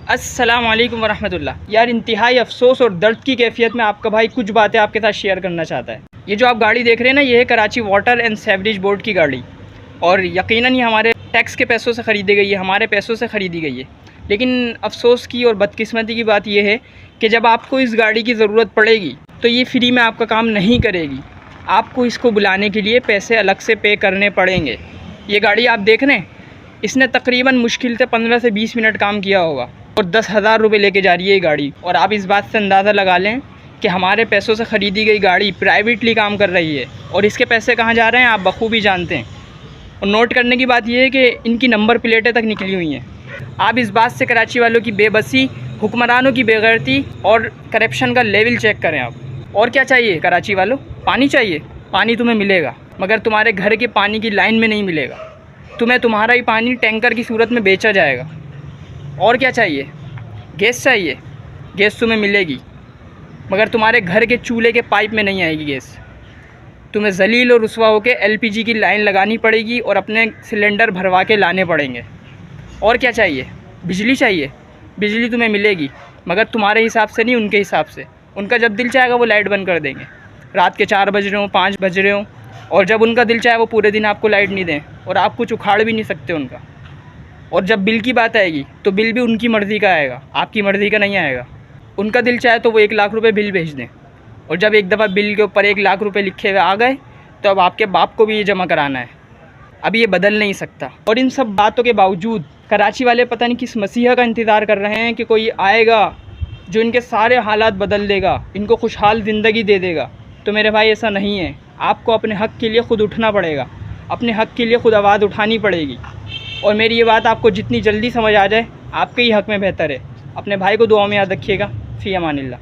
अस्सलाम वालेकुम वरहमतुल्लाह। यार इंतहाई अफसोस और दर्द की कैफियत में आपका भाई कुछ बातें आपके साथ शेयर करना चाहता है। ये जो आप गाड़ी देख रहे हैं ना, ये है Karachi water and sewerage board की गाड़ी, और यकीनन ये हमारे टैक्स के पैसों से ख़रीदी गई है, हमारे पैसों से ख़रीदी गई है। लेकिन अफसोस की और बदकिस्मती की बात यह है कि जब आपको इस गाड़ी की ज़रूरत पड़ेगी तो ये फ्री में आपका काम नहीं करेगी। आपको इसको बुलाने के लिए पैसे अलग से पे करने पड़ेंगे। ये गाड़ी आप देख रहे हैं, इसने तकरीबन मुश्किल से 15 से 20 मिनट काम किया होगा और 10,000 रुपये लेके जा रही है ये गाड़ी। और आप इस बात से अंदाज़ा लगा लें कि हमारे पैसों से ख़रीदी गई गाड़ी प्राइवेटली काम कर रही है और इसके पैसे कहाँ जा रहे हैं आप बखूबी जानते हैं। और नोट करने की बात यह है कि इनकी नंबर प्लेटें तक निकली हुई हैं। आप इस बात से कराची वालों की बेबसी, हुक्मरानों की बेगैरती और करप्शन का लेवल चेक करें आप। और क्या चाहिए कराची वालों? पानी चाहिए? पानी तुम्हें मिलेगा, मगर तुम्हारे घर के पानी की लाइन में नहीं मिलेगा। तुम्हें तुम्हारा ही पानी टैंकर की सूरत में बेचा जाएगा। और क्या चाहिए? गैस चाहिए? गैस तुम्हें मिलेगी, मगर तुम्हारे घर के चूल्हे के पाइप में नहीं आएगी गैस। तुम्हें जलील और रुसवा होकर एलपीजी की लाइन लगानी पड़ेगी और अपने सिलेंडर भरवा के लाने पड़ेंगे। और क्या चाहिए? बिजली चाहिए? बिजली तुम्हें मिलेगी, मगर तुम्हारे हिसाब से नहीं, उनके हिसाब से। उनका जब दिल चाहेगा वो लाइट बंद कर देंगे, रात के 4 बज रहे हों, 5 बज रहे हों, और जब उनका दिल चाहे वो पूरे दिन आपको लाइट नहीं दें और आप कुछ उखाड़ भी नहीं सकते उनका। और जब बिल की बात आएगी तो बिल भी उनकी मर्ज़ी का आएगा, आपकी मर्ज़ी का नहीं आएगा। उनका दिल चाहे तो वो 1 लाख रुपए बिल भेज दें, और जब एक दफ़ा बिल के ऊपर 1 लाख रुपए लिखे हुए आ गए तो अब आपके बाप को भी ये जमा कराना है। अब ये बदल नहीं सकता। और इन सब बातों के बावजूद कराची वाले पता नहीं किस मसीहा का इंतज़ार कर रहे हैं कि कोई आएगा जो इनके सारे हालात बदल देगा, इनको खुशहाल ज़िंदगी दे देगा। तो मेरे भाई ऐसा नहीं है। आपको अपने हक़ के लिए ख़ुद उठना पड़ेगा, अपने हक़ के लिए ख़ुद आवाज़ उठानी पड़ेगी। और मेरी ये बात आपको जितनी जल्दी समझ आ जाए आपके ही हक़ में बेहतर है। अपने भाई को दुआ में याद रखिएगा। फ़ी अमानिल्लाह।